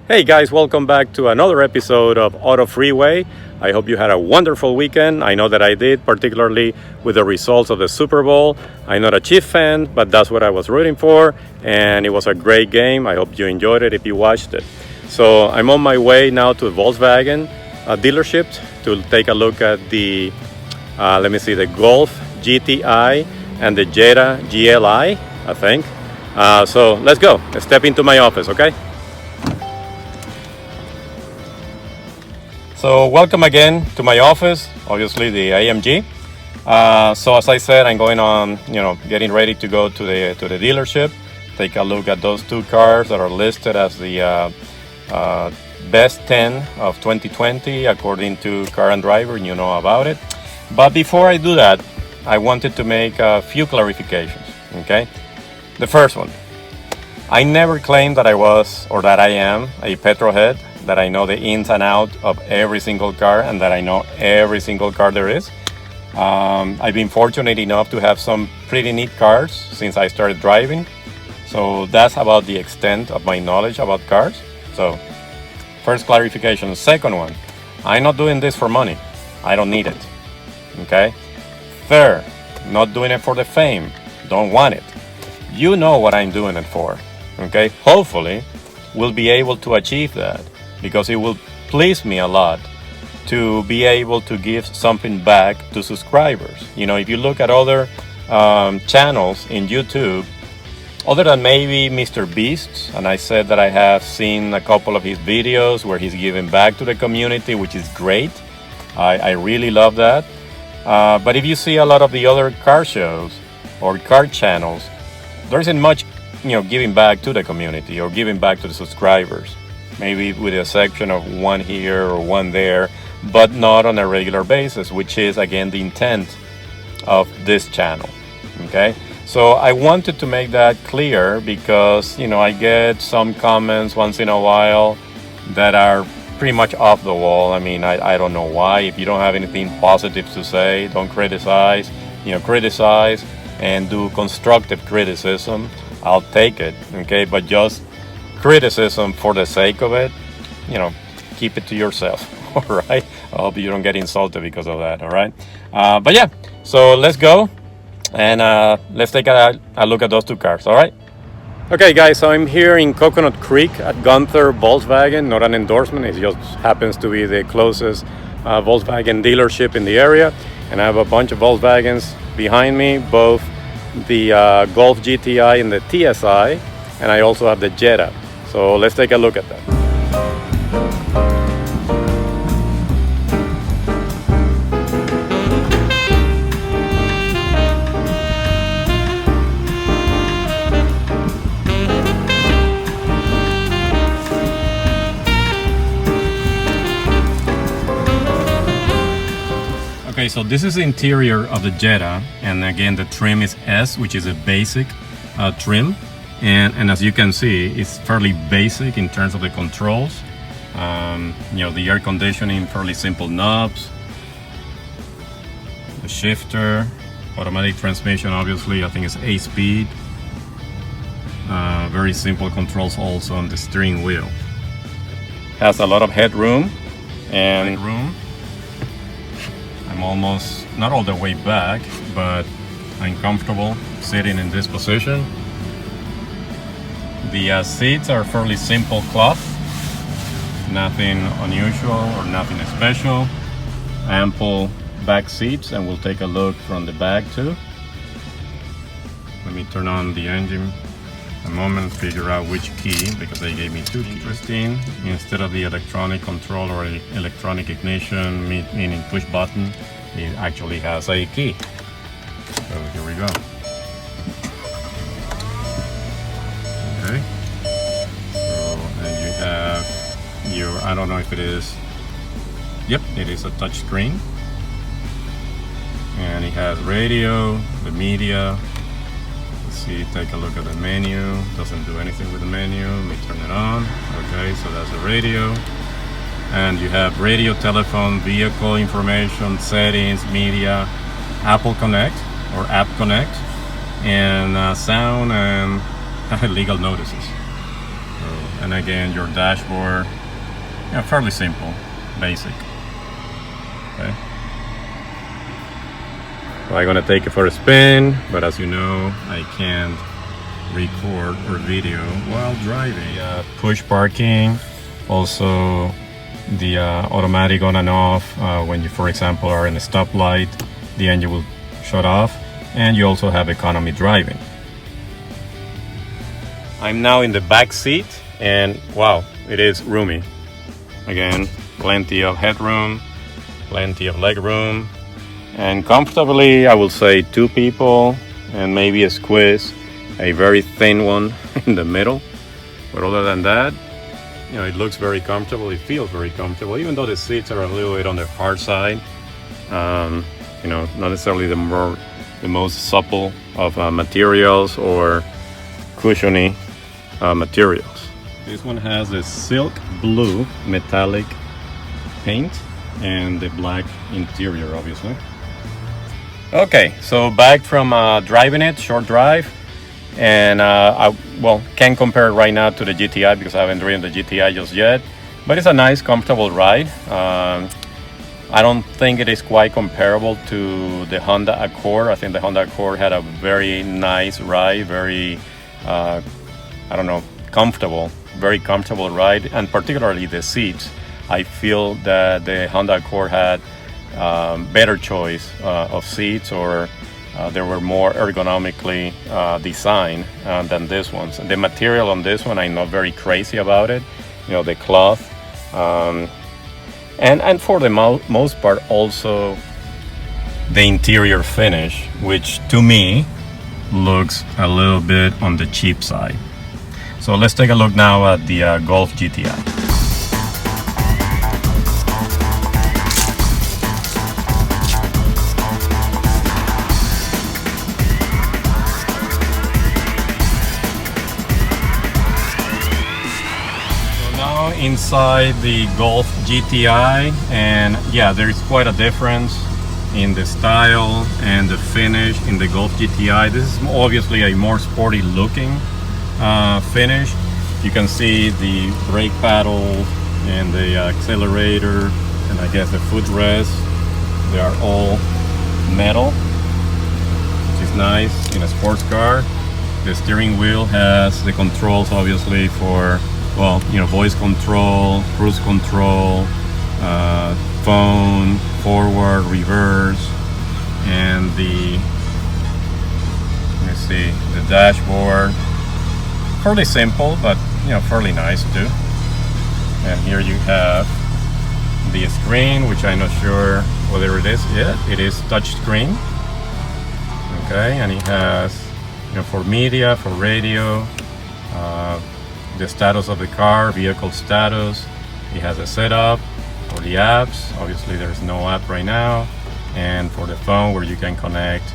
Hey guys, welcome back to another episode of AutoFreeWay. I hope you had a wonderful weekend. I know that I did, particularly with the results of the Super Bowl. I'm not a Chiefs fan, but that's what I was rooting for, and it was a great game. I hope you enjoyed it if you watched it. So I'm on my way now to the Volkswagen dealership to take a look at the, the Golf GTI and the Jetta GLI, I think. So let's go. Let's step into my office, okay? So welcome again to my office, obviously the AMG. So as I said, I'm going on, getting ready to go to the dealership, take a look at those two cars that are listed as the best 10 of 2020, according to Car and Driver, you know about it. But before I do that, I wanted to make a few clarifications, okay? The first one, I never claimed that I was, or that I am, a petrolhead, that I know the ins and outs of every single car and that I know every single car there is. I've been fortunate enough to have some pretty neat cars since I started driving. So that's about the extent of my knowledge about cars. So first clarification. Second one, I'm not doing this for money. I don't need it, okay? Third, not doing it for the fame. Don't want it. You know what I'm doing it for, okay? Hopefully, we'll be able to achieve that, because it will please me a lot to be able to give something back to subscribers. If you look at other channels in YouTube, other than maybe Mr. Beast, and I said that I have seen a couple of his videos where he's giving back to the community, which is great. I really love that. But if you see a lot of the other car shows or car channels, there isn't much giving back to the community or giving back to the subscribers. Maybe with a section of one here or one there, but not on a regular basis, which is, again, the intent of this channel, okay? So I wanted to make that clear because, I get some comments once in a while that are pretty much off the wall. I don't know why. If you don't have anything positive to say, don't criticize. Criticize and do constructive criticism. I'll take it, okay? But just criticism for the sake of it, keep it to yourself. All right, I hope you don't get insulted because of that. All right, but yeah, so let's go and let's take a look at those two cars. All right. Okay guys, so I'm here in Coconut Creek at Gunther Volkswagen. Not an endorsement, it just happens to be the closest Volkswagen dealership in the area, and I have a bunch of Volkswagens behind me, both the Golf GTI and the TSI, and I also have the Jetta. So let's take a look at that. Okay, so this is the interior of the Jetta, and again the trim is S, which is a basic trim. And as you can see, it's fairly basic in terms of the controls. The air conditioning, fairly simple knobs. The shifter, automatic transmission, obviously, I think it's 8-speed. Very simple controls also on the steering wheel. Has a lot of headroom, and I'm almost, not all the way back, but I'm comfortable sitting in this position. The seats are fairly simple cloth, nothing unusual or nothing special. Ample back seats, and we'll take a look from the back too. Let me turn on the engine a moment, figure out which key, because they gave me two keys. Interesting, instead of the electronic control or electronic ignition, meaning push button, it actually has a key. So here we go. Okay, so and you have your, I don't know if it is, yep, it is a touch screen, and it has radio, the media. Let's see, take a look at the menu. Doesn't do anything with the menu. Let me turn it on. Okay, so that's the radio, and you have radio, telephone, vehicle information, settings, media, Apple Connect or App Connect, and sound and legal notices. So And again, your dashboard, fairly simple, basic. Okay. So I'm gonna take it for a spin, but as you know, I can't record or video while driving. Push parking, also the automatic on and off when you, for example, are in a stoplight, the engine will shut off, and you also have economy driving. I'm now in the back seat, and wow, it is roomy. Again, plenty of headroom, plenty of leg room, and comfortably, I will say 2 people and maybe a squeeze, a very thin one in the middle. But other than that, it looks very comfortable. It feels very comfortable, even though the seats are a little bit on the hard side. Not necessarily the most supple of materials or cushiony materials. This one has a silk blue metallic paint and the black interior, obviously. Okay, so back from driving it, short drive, and I can't compare it right now to the GTI because I haven't driven the GTI just yet, but it's a nice, comfortable ride. I don't think it is quite comparable to the Honda Accord. I think the Honda Accord had a very nice ride, very, comfortable, very comfortable ride, and particularly the seats. I feel that the Honda Accord had better choice of seats, or they were more ergonomically designed than this one. So the material on this one, I'm not very crazy about it. The cloth, and for the most part, also the interior finish, which to me looks a little bit on the cheap side. So let's take a look now at the Golf GTI. Inside the Golf GTI, and yeah, there is quite a difference in the style and the finish in the Golf GTI. This is obviously a more sporty looking finish. You can see the brake paddle and the accelerator, and I guess the footrest, they are all metal, which is nice in a sports car. The steering wheel has the controls, obviously, for voice control, cruise control, phone, forward, reverse, and the dashboard. Fairly simple, but fairly nice too. And here you have the screen, which I'm not sure whether it is yet. It is touch screen. Okay, and it has for media, for radio. The status of the car, vehicle status. It has a setup for the apps. Obviously there's no app right now. And for the phone, where you can connect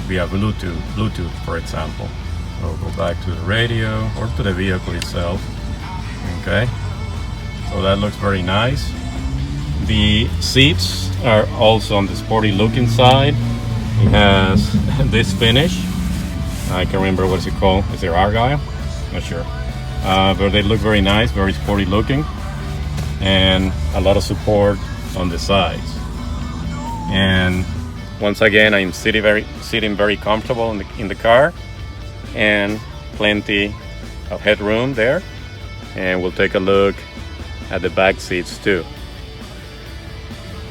via Bluetooth, for example. So go back to the radio or to the vehicle itself. Okay, so that looks very nice. The seats are also on the sporty looking side. It has this finish. I can't remember what's it called. Is it Argyle? Not sure. But they look very nice, very sporty looking, and a lot of support on the sides. And once again, I'm sitting very comfortable in the car, and plenty of headroom there. And we'll take a look at the back seats too.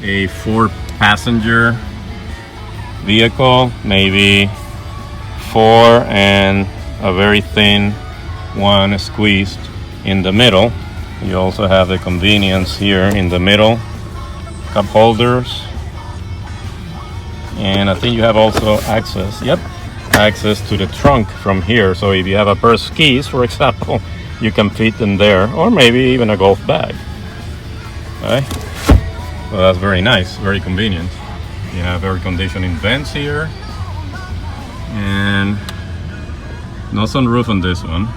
A 4-passenger vehicle, maybe 4, and a very thin one squeezed in the middle. You also have the convenience here in the middle, cup holders, and I think you have also access to the trunk from here. So if you have a pair of skis, for example, you can fit them there, or maybe even a golf bag. Okay, well, that's very nice, very convenient. You have air conditioning vents here, and no sunroof on this one.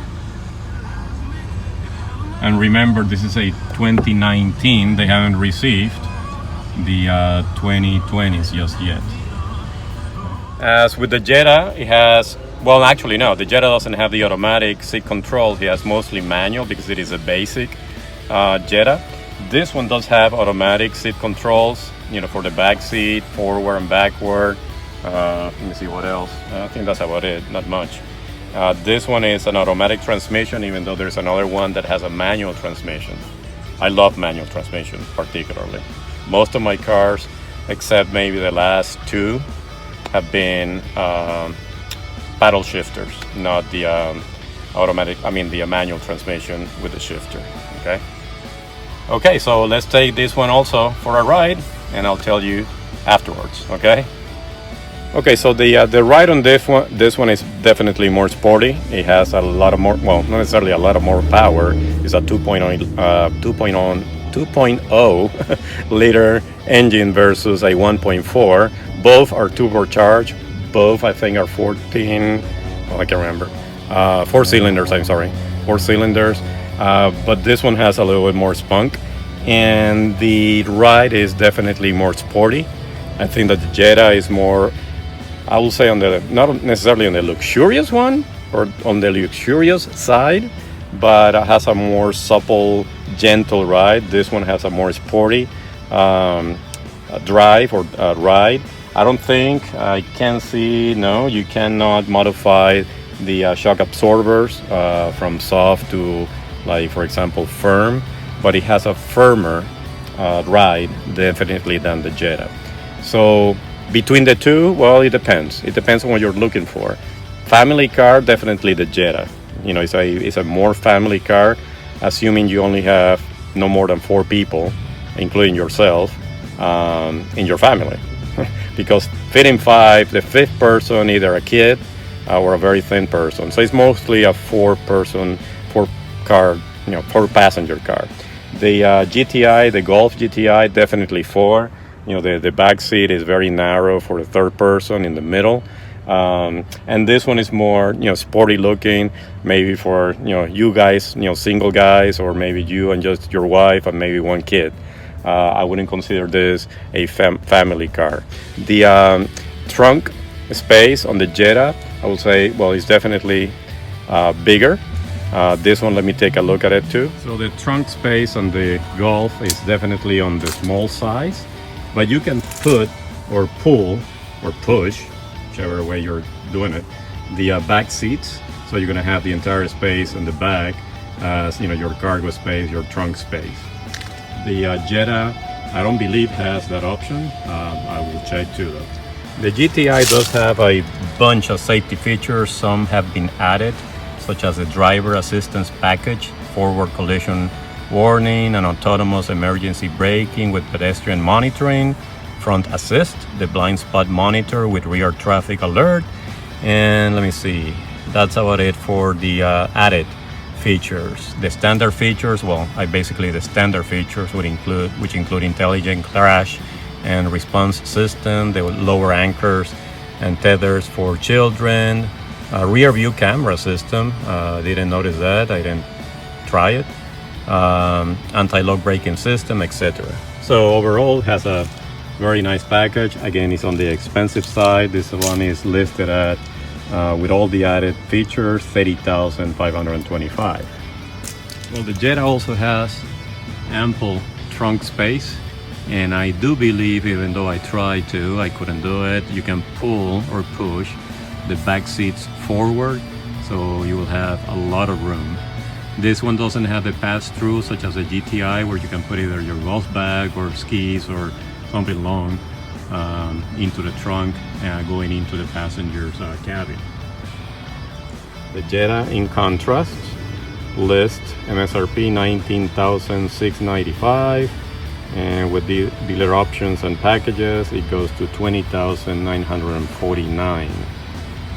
And remember, this is a 2019. They haven't received the 2020s just yet. As with the Jetta, it has Well, actually, no. The Jetta doesn't have the automatic seat control. He has mostly manual because it is a basic Jetta. This one does have automatic seat controls, for the back seat, forward and backward. Let me see what else. I think that's about it. Not much. This one is an automatic transmission, even though there's another one that has a manual transmission. I love manual transmission particularly. Most of my cars, except maybe the last two, have been paddle shifters, not the the manual transmission with the shifter. Okay, so let's take this one also for a ride, and I'll tell you afterwards. Okay, so the ride on this one is definitely more sporty. It has a lot of more, well, not necessarily a lot of more power. It's a 2.0 liter engine versus a 1.4. Both are turbocharged. Both, I think, are 14. Oh, I can't remember. 4 cylinders. I'm sorry, 4 cylinders. But this one has a little bit more spunk, and the ride is definitely more sporty. I think that the Jetta is more, I will say, not necessarily on the luxurious one or on the luxurious side, but it has a more supple, gentle ride. This one has a more sporty drive or ride. I don't think I can see. No, you cannot modify the shock absorbers from soft to, like, for example, firm, but it has a firmer ride definitely than the Jetta. So between the two, well, it depends. It depends on what you're looking for. Family car, definitely the Jetta. It's a more family car, assuming you only have no more than 4 people, including yourself, in your family. Because fitting 5, the 5th person, either a kid or a very thin person. So it's mostly a 4-passenger car. The GTI, the Golf GTI, definitely 4. The back seat is very narrow for the 3rd person in the middle. And this one is more, sporty looking, maybe for, you guys, single guys, or maybe you and just your wife and maybe 1 kid. I wouldn't consider this a family car. The trunk space on the Jetta, I would say, well, it's definitely bigger. This one, let me take a look at it too. So the trunk space on the Golf is definitely on the small size, but you can put or pull or push, whichever way you're doing it, the back seats. So you're gonna have the entire space in the back as, your cargo space, your trunk space. The Jetta, I don't believe has that option. I will check too though. The GTI does have a bunch of safety features. Some have been added, such as the driver assistance package, forward collision warning, and autonomous emergency braking with pedestrian monitoring, front assist, the blind spot monitor with rear traffic alert, and let me see, that's about it for the added features. The standard features, well, the standard features which include intelligent crash and response system, the lower anchors and tethers for children, rear view camera system, didn't notice that, I didn't try it, anti-lock braking system, etc. So overall it has a very nice package. Again, it's on the expensive side. This one is listed at, with all the added features, $30,525. Well, the Jetta also has ample trunk space, and I do believe, even though I tried to, I couldn't do it, you can pull or push the back seats forward, so you will have a lot of room. This one doesn't have a pass-through such as a GTI, where you can put either your golf bag or skis or something long into the trunk going into the passenger's cabin. The Jetta, in contrast, lists MSRP $19,695, and with the dealer options and packages it goes to $20,949.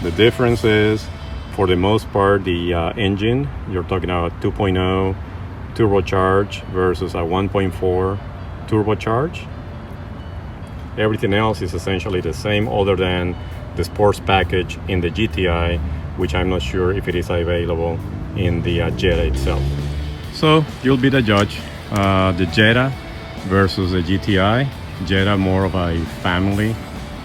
The difference is, for the most part, the engine, you're talking about 2.0 turbocharged versus a 1.4 turbocharged. Everything else is essentially the same, other than the sports package in the GTI, which I'm not sure if it is available in the Jetta itself. So you'll be the judge. The Jetta versus the GTI. Jetta more of a family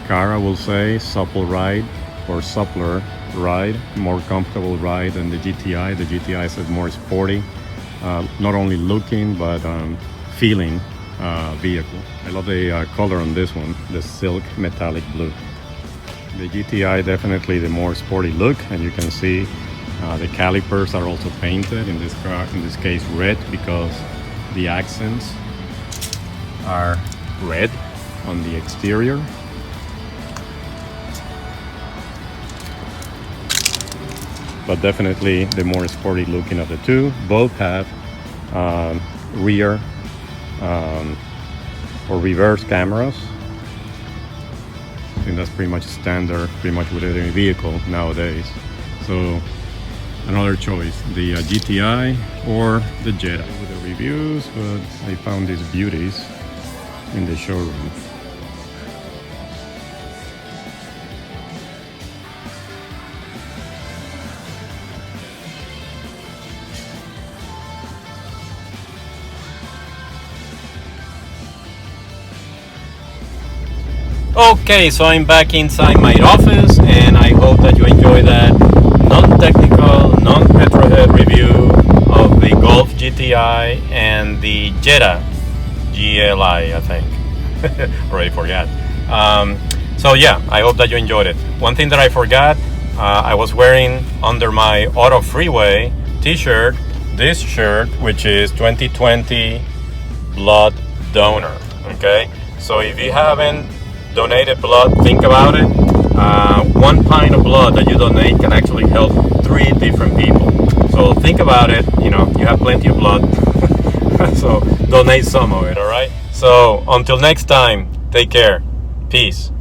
car, I will say, supple ride or suppler ride, more comfortable ride than the GTI. The GTI is a more sporty, not only looking but feeling vehicle. I love the color on this one, the silk metallic blue. The GTI definitely the more sporty look, and you can see the calipers are also painted in this car, in this case red, because the accents are red on the exterior. But definitely the more sporty looking of the two. Both have rear or reverse cameras. I think that's pretty much standard, pretty much with any vehicle nowadays. So another choice, the GTI or the Jetta. With the reviews, but I found these beauties in the showroom. Okay, so I'm back inside my office, and I hope that you enjoy that non-technical, non-petrolhead review of the Golf GTI and the Jetta GLI, I think. Already forgot. So yeah, I hope that you enjoyed it. One thing that I forgot, I was wearing under my AutoFreeWay t-shirt, this shirt, which is 2020 blood donor. Okay, so if you haven't donated blood, think about it. 1 pint of blood that you donate can actually help 3 different people. So think about it. You know, you have plenty of blood, so donate some of it. All right. So until next time, take care. Peace.